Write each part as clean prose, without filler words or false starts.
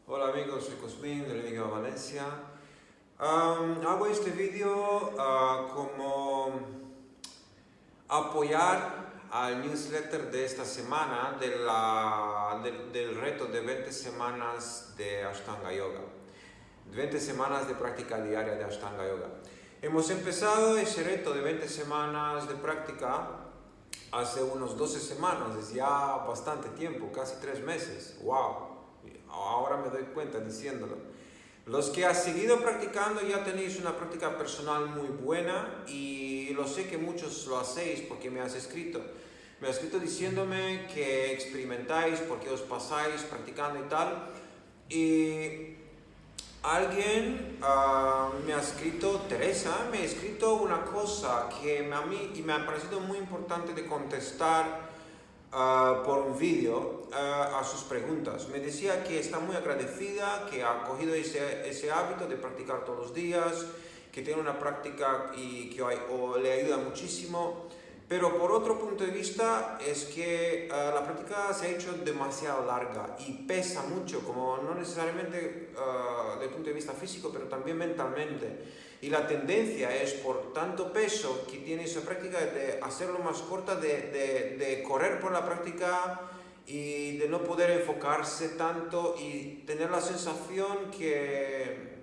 Hola amigos, soy Cosmin del Enigma Valencia. Hago este vídeo como apoyar al newsletter de esta semana del reto de 20 semanas de Ashtanga Yoga. 20 semanas de práctica diaria de Ashtanga Yoga. Hemos empezado ese reto de 20 semanas de práctica hace unos 12 semanas, es ya bastante tiempo, casi 3 meses. ¡Wow! Ahora me doy cuenta diciéndolo. Los que has seguido practicando ya tenéis una práctica personal muy buena y lo sé que muchos lo hacéis porque me has escrito. Me has escrito diciéndome que experimentáis porque os pasáis practicando y tal. Y alguien me ha escrito, Teresa, me ha escrito una cosa que a mí me ha parecido muy importante de contestar por un vídeo a sus preguntas. Me decía que está muy agradecida, que ha cogido ese hábito de practicar todos los días, que tiene una práctica y que le ayuda muchísimo. Pero por otro punto de vista es que la práctica se ha hecho demasiado larga y pesa mucho, como no necesariamente desde el punto de vista físico, pero también mentalmente. Y la tendencia es, por tanto peso que tiene esa práctica, de hacerlo más corta, de correr por la práctica y de no poder enfocarse tanto y tener la sensación que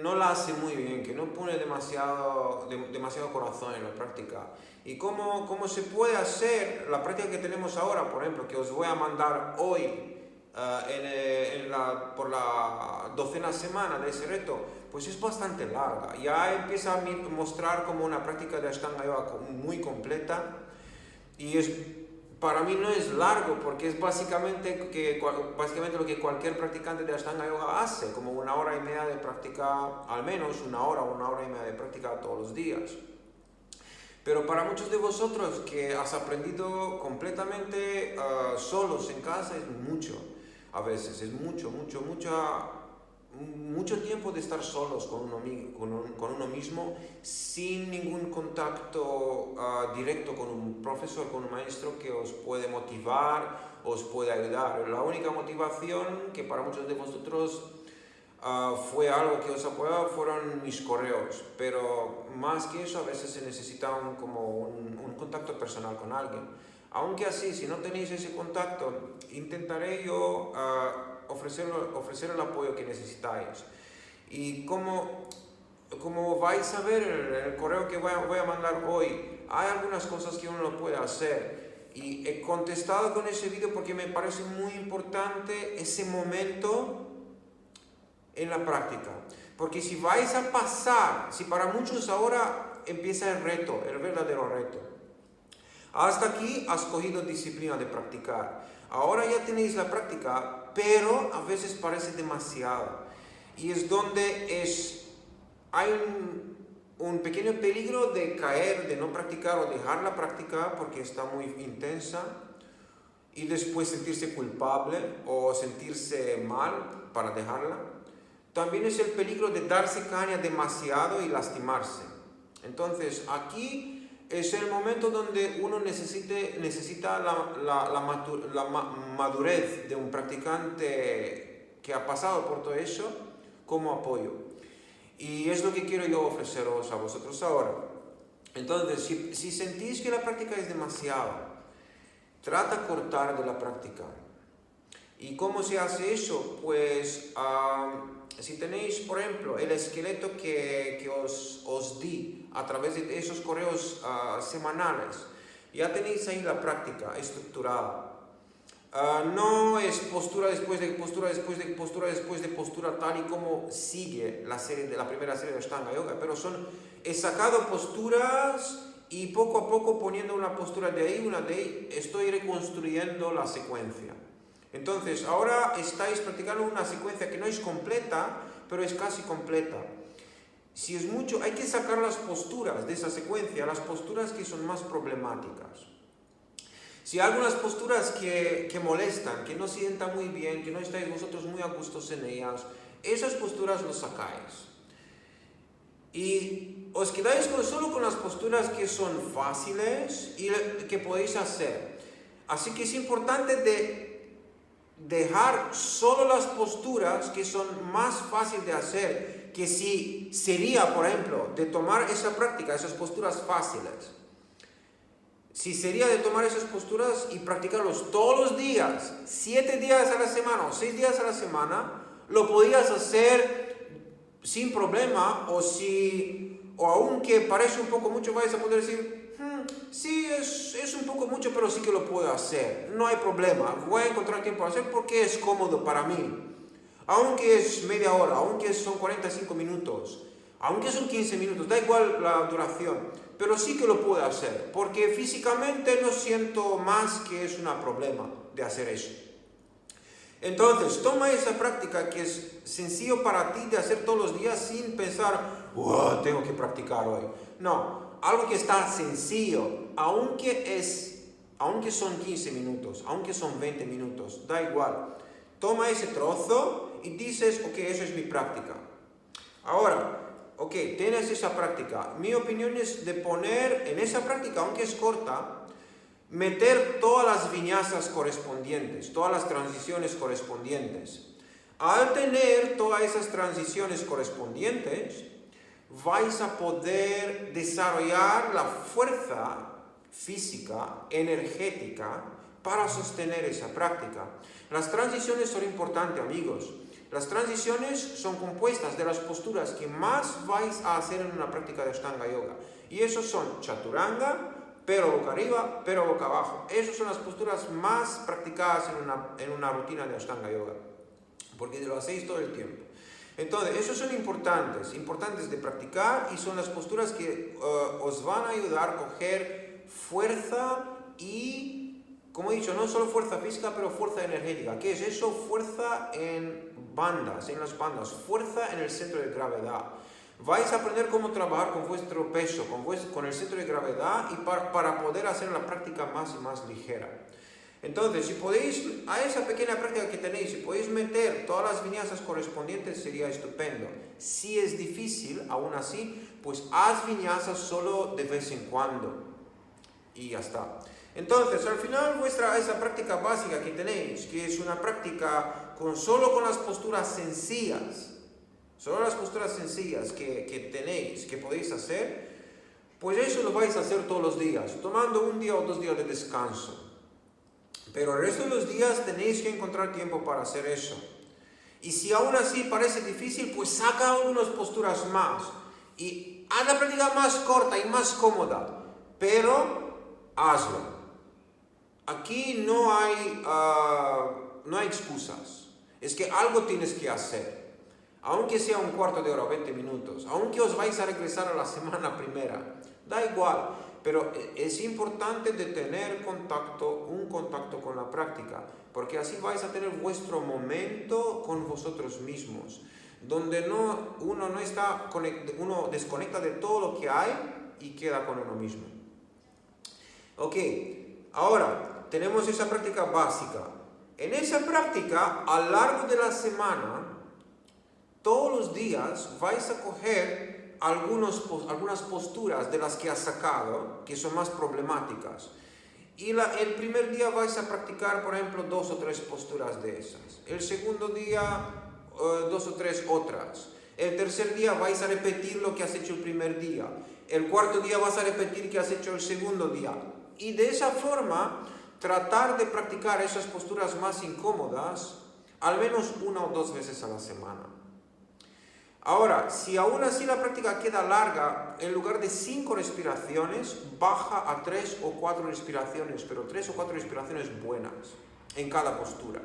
no la hace muy bien, que no pone demasiado corazón en la práctica. ¿Y cómo se puede hacer la práctica que tenemos ahora, por ejemplo, que os voy a mandar hoy por la 12ª semana de ese reto? Pues es bastante larga. Ya empieza a mostrar como una práctica de Ashtanga Yoga muy completa y para mí no es largo porque es básicamente lo que cualquier practicante de Ashtanga Yoga hace, como 1 hora y media de práctica, al menos 1 hora y media de práctica todos los días. Pero para muchos de vosotros que has aprendido completamente solos en casa es mucho, a veces es mucho tiempo de estar solos con uno mismo, sin ningún contacto directo con un profesor, con un maestro que os puede motivar, os puede ayudar. La única motivación que para muchos de vosotros fue algo que os apoyaba fueron mis correos, pero más que eso a veces se necesita un contacto personal con alguien. Aunque así, si no tenéis ese contacto, intentaré yo ofrecer el apoyo que necesitáis. Y como vais a ver en el correo que voy a mandar hoy, hay algunas cosas que uno no puede hacer. Y he contestado con ese vídeo porque me parece muy importante ese momento en la práctica. Porque si vais a pasar, si para muchos ahora empieza el reto, el verdadero reto. Hasta aquí has cogido disciplina de practicar. Ahora ya tenéis la práctica, pero a veces parece demasiado. Y es donde hay un pequeño peligro de caer, de no practicar o dejar la práctica porque está muy intensa y después sentirse culpable o sentirse mal para dejarla. También es el peligro de darse caña demasiado y lastimarse. Entonces aquí es el momento donde uno necesita la madurez de un practicante que ha pasado por todo eso como apoyo. Y es lo que quiero yo ofreceros a vosotros ahora. Entonces, si sentís que la práctica es demasiado, trata de cortar de la práctica. ¿Y cómo se hace eso? Pues si tenéis, por ejemplo, el esqueleto que os di a través de esos correos semanales, ya tenéis ahí la práctica estructurada. No es postura después de postura, después de postura, después de postura, tal y como sigue la primera serie de Ashtanga Yoga, pero he sacado posturas y poco a poco, poniendo una postura de ahí, una de ahí, estoy reconstruyendo la secuencia. Entonces, ahora estáis practicando una secuencia que no es completa, pero es casi completa. Si es mucho, hay que sacar las posturas de esa secuencia, las posturas que son más problemáticas. Si hay algunas posturas que molestan, que no sientan muy bien, que no estáis vosotros muy a gusto en ellas, esas posturas las sacáis. Y os quedáis solo con las posturas que son fáciles y que podéis hacer. Así que es importante de dejar solo las posturas que son más fáciles de hacer, que si sería, por ejemplo, de tomar esa práctica, esas posturas fáciles. Si sería de tomar esas posturas y practicarlos todos los días, 7 días a la semana o 6 días a la semana, lo podías hacer sin problema, o aunque parece un poco mucho, vais a poder decir, sí, es un poco mucho, pero sí que lo puedo hacer, no hay problema, voy a encontrar tiempo a hacer porque es cómodo para mí. Aunque es media hora, aunque son 45 minutos, aunque son 15 minutos, da igual la duración, pero sí que lo puedo hacer, porque físicamente no siento más que es un problema de hacer eso. Entonces, toma esa práctica que es sencillo para ti de hacer todos los días sin pensar, tengo que practicar hoy. No, algo que está sencillo, aunque son 15 minutos, aunque son 20 minutos, da igual. Toma ese trozo y dices, ok, eso es mi práctica. Ahora, ok, tienes esa práctica. Mi opinión es de poner en esa práctica, aunque es corta, meter todas las viñazas correspondientes, todas las transiciones correspondientes. Al tener todas esas transiciones correspondientes, vais a poder desarrollar la fuerza física, energética, para sostener esa práctica. Las transiciones son importantes, amigos. Las transiciones son compuestas de las posturas que más vais a hacer en una práctica de Ashtanga Yoga. Y esos son Chaturanga, pero boca arriba, pero boca abajo. Esas son las posturas más practicadas en una rutina de Ashtanga Yoga, porque lo hacéis todo el tiempo. Entonces, esos son importantes de practicar, y son las posturas que os van a ayudar a coger fuerza y, como he dicho, no solo fuerza física, pero fuerza energética. ¿Qué es eso? Fuerza en las bandas, fuerza en el centro de gravedad. Vais a aprender cómo trabajar con vuestro peso, con el centro de gravedad, y para poder hacer la práctica más y más ligera. Entonces, si podéis, a esa pequeña práctica que tenéis, si podéis meter todas las viñazas correspondientes, sería estupendo. Si es difícil, aún así, pues haz viñazas solo de vez en cuando. Y ya está. Entonces, al final, esa práctica básica que tenéis, que es una práctica solo con las posturas sencillas, que tenéis, que podéis hacer, pues eso lo vais a hacer todos los días, tomando 1 día o 2 días de descanso. Pero el resto de los días tenéis que encontrar tiempo para hacer eso. Y si aún así parece difícil, pues saca algunas posturas más. Y haz la práctica más corta y más cómoda, pero hazlo. Aquí no hay excusas. Es que algo tienes que hacer. Aunque sea 1/4 de hora o 20 minutos, aunque os vais a regresar a la semana primera, da igual, pero es importante de tener un contacto con la práctica, porque así vais a tener vuestro momento con vosotros mismos, donde uno desconecta de todo lo que hay y queda con uno mismo. Ok, ahora tenemos esa práctica básica. En esa práctica, a lo largo de la semana, todos los días vais a coger algunas posturas de las que has sacado, que son más problemáticas. Y el primer día vais a practicar, por ejemplo, 2 o 3 posturas de esas. El segundo día, 2 o 3 otras. El tercer día vais a repetir lo que has hecho el primer día. El cuarto día vas a repetir lo que has hecho el segundo día. Y de esa forma, tratar de practicar esas posturas más incómodas al menos 1 o 2 veces a la semana. Ahora, si aún así la práctica queda larga, en lugar de 5 respiraciones, baja a 3 o 4 respiraciones, pero 3 o 4 respiraciones buenas en cada postura.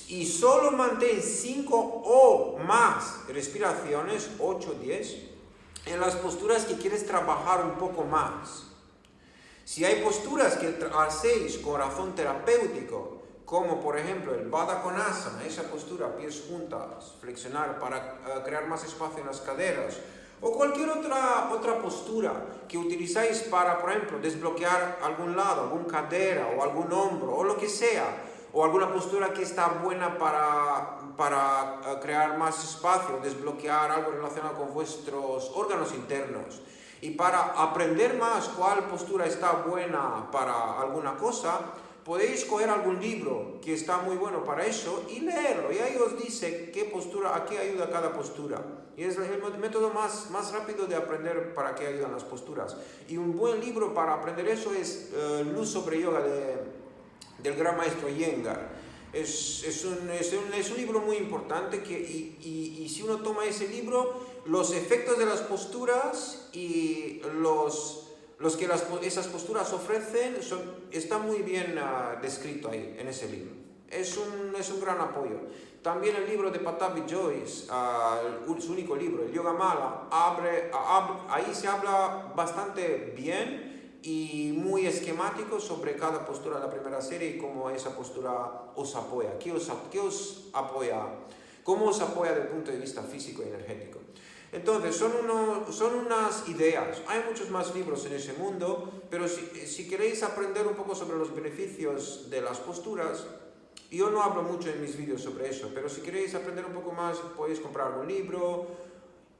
Y solo mantén 5 o más respiraciones, 8 o 10, en las posturas que quieres trabajar un poco más. Si hay posturas que hacéis con razón terapéutico, como por ejemplo el Baddha Konasana, esa postura, pies juntas, flexionar para crear más espacio en las caderas, o cualquier otra postura que utilizáis para, por ejemplo, desbloquear algún lado, alguna cadera o algún hombro, o lo que sea, o alguna postura que está buena para crear más espacio, desbloquear algo relacionado con vuestros órganos internos. Y para aprender más cuál postura está buena para alguna cosa, podéis coger algún libro que está muy bueno para eso y leerlo. Y ahí os dice qué postura, a qué ayuda cada postura. Y es el método más rápido de aprender para qué ayudan las posturas. Y un buen libro para aprender eso es Luz sobre Yoga del gran maestro Iyengar. Es un libro muy importante y si uno toma ese libro, los efectos de las posturas y los que esas posturas ofrecen está muy bien descrito ahí en ese libro. Es un gran apoyo. También el libro de Patabi Joyce, su único libro, el Yoga Mala, ahí se habla bastante bien y muy esquemático sobre cada postura de la primera serie y cómo esa postura os apoya. ¿Qué os apoya? ¿Cómo os apoya desde el punto de vista físico y energético? Entonces, son unas ideas. Hay muchos más libros en ese mundo, pero si queréis aprender un poco sobre los beneficios de las posturas, yo no hablo mucho en mis vídeos sobre eso, pero si queréis aprender un poco más, podéis comprar algún libro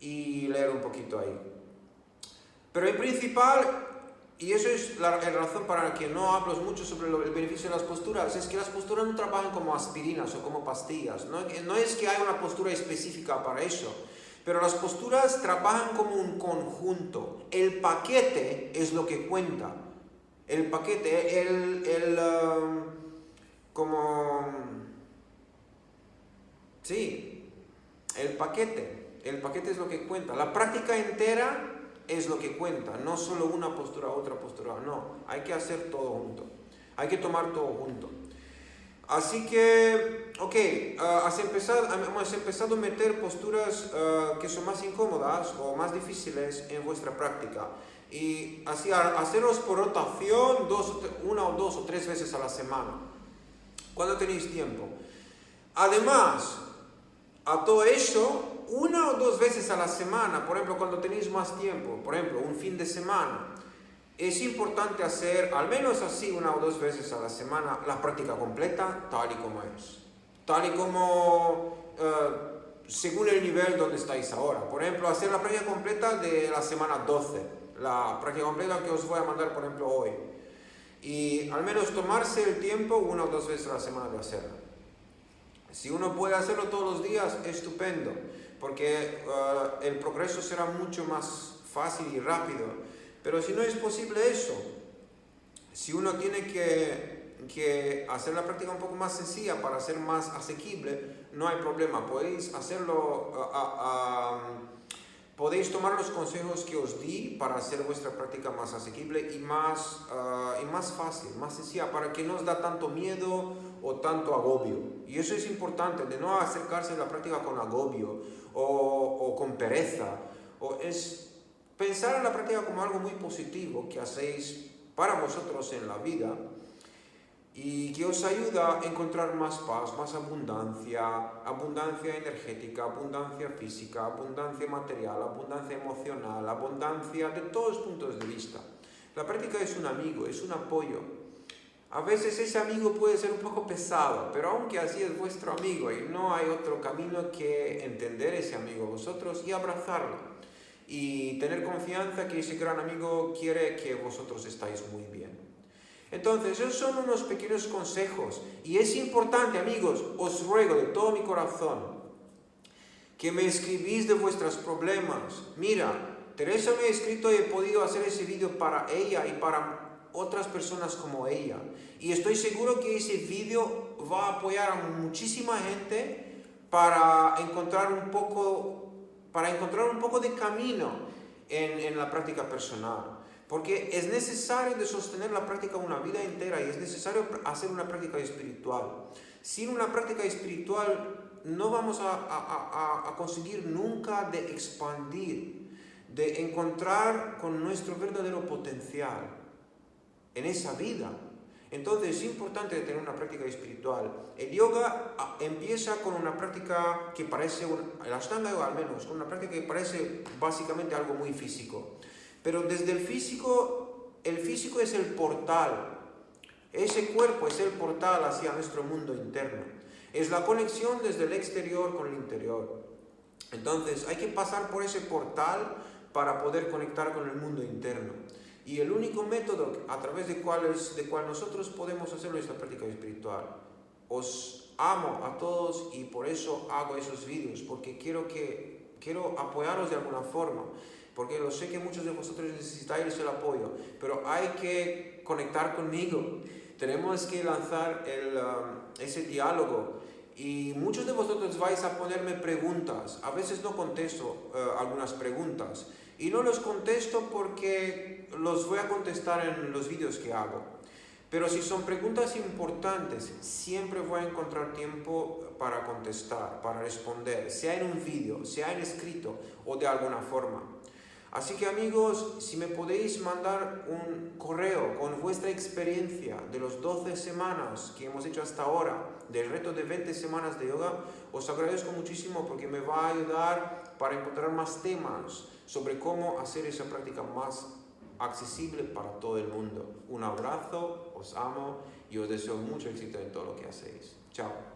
y leer un poquito ahí. Pero en principal, y eso es la razón para la que no hablo mucho sobre el beneficio de las posturas, es que las posturas no trabajan como aspirinas o como pastillas. No es que haya una postura específica para eso, pero las posturas trabajan como un conjunto. El paquete es lo que cuenta. El paquete, sí, el paquete es lo que cuenta. La práctica entera es lo que cuenta, no solo una postura, otra postura, no, hay que hacer todo junto, hay que tomar todo junto. Así que, ok, hemos empezado a meter posturas que son más incómodas o más difíciles en vuestra práctica. Y así, hacerlos por rotación una o dos o tres veces a la semana, cuando tenéis tiempo. Además, a todo eso, una o dos veces a la semana, por ejemplo, cuando tenéis más tiempo, por ejemplo, un fin de semana, es importante hacer, al menos así, una o dos veces a la semana, la práctica completa, tal y como es. Tal y como, según el nivel donde estáis ahora. Por ejemplo, hacer la práctica completa de la semana 12, la práctica completa que os voy a mandar, por ejemplo, hoy. Y al menos tomarse el tiempo una o dos veces a la semana de hacerla. Si uno puede hacerlo todos los días, estupendo, porque el progreso será mucho más fácil y rápido. Pero si no es posible eso, si uno tiene que hacer la práctica un poco más sencilla para ser más asequible, no hay problema. Podéis hacerlo, podéis tomar los consejos que os di para hacer vuestra práctica más asequible y más fácil, más sencilla, para que no os da tanto miedo o tanto agobio. Y eso es importante, de no acercarse a la práctica con agobio o con pereza. Es pensar en la práctica como algo muy positivo que hacéis para vosotros en la vida y que os ayuda a encontrar más paz, más abundancia energética, abundancia física, abundancia material, abundancia emocional, abundancia de todos los puntos de vista. La práctica es un amigo, es un apoyo. A veces ese amigo puede ser un poco pesado, pero aunque así es vuestro amigo y no hay otro camino que entender ese amigo vosotros y abrazarlo. Y tener confianza que ese gran amigo quiere que vosotros estáis muy bien. Entonces, esos son unos pequeños consejos. Y es importante, amigos, os ruego de todo mi corazón que me escribís de vuestros problemas. Mira, Teresa me ha escrito y he podido hacer ese vídeo para ella y para otras personas como ella. Y estoy seguro que ese vídeo va a apoyar a muchísima gente para encontrar un poco de camino en la práctica personal. Porque es necesario de sostener la práctica una vida entera y es necesario hacer una práctica espiritual. Sin una práctica espiritual no vamos a conseguir nunca de expandir, de encontrar con nuestro verdadero potencial en esa vida. Entonces es importante tener una práctica espiritual. El yoga empieza con una práctica que parece, el Ashtanga Yoga al menos, con una práctica que parece básicamente algo muy físico. Pero desde el físico es el portal. Ese cuerpo es el portal hacia nuestro mundo interno. Es la conexión desde el exterior con el interior. Entonces hay que pasar por ese portal para poder conectar con el mundo interno. Y el único método a través de cual nosotros podemos hacerlo es la práctica espiritual. Os amo a todos y por eso hago esos vídeos, porque quiero apoyaros de alguna forma, porque lo sé que muchos de vosotros necesitáis el apoyo, pero hay que conectar conmigo. Tenemos que lanzar ese diálogo. Y muchos de vosotros vais a ponerme preguntas. A veces no contesto algunas preguntas. Y no los contesto porque los voy a contestar en los vídeos que hago. Pero si son preguntas importantes, siempre voy a encontrar tiempo para contestar, para responder, sea en un vídeo, sea en escrito o de alguna forma. Así que amigos, si me podéis mandar un correo con vuestra experiencia de los 12 semanas que hemos hecho hasta ahora, del reto de 20 semanas de yoga, os agradezco muchísimo porque me va a ayudar para encontrar más temas sobre cómo hacer esa práctica más accesible para todo el mundo. Un abrazo, os amo y os deseo mucho éxito en todo lo que hacéis. Chao.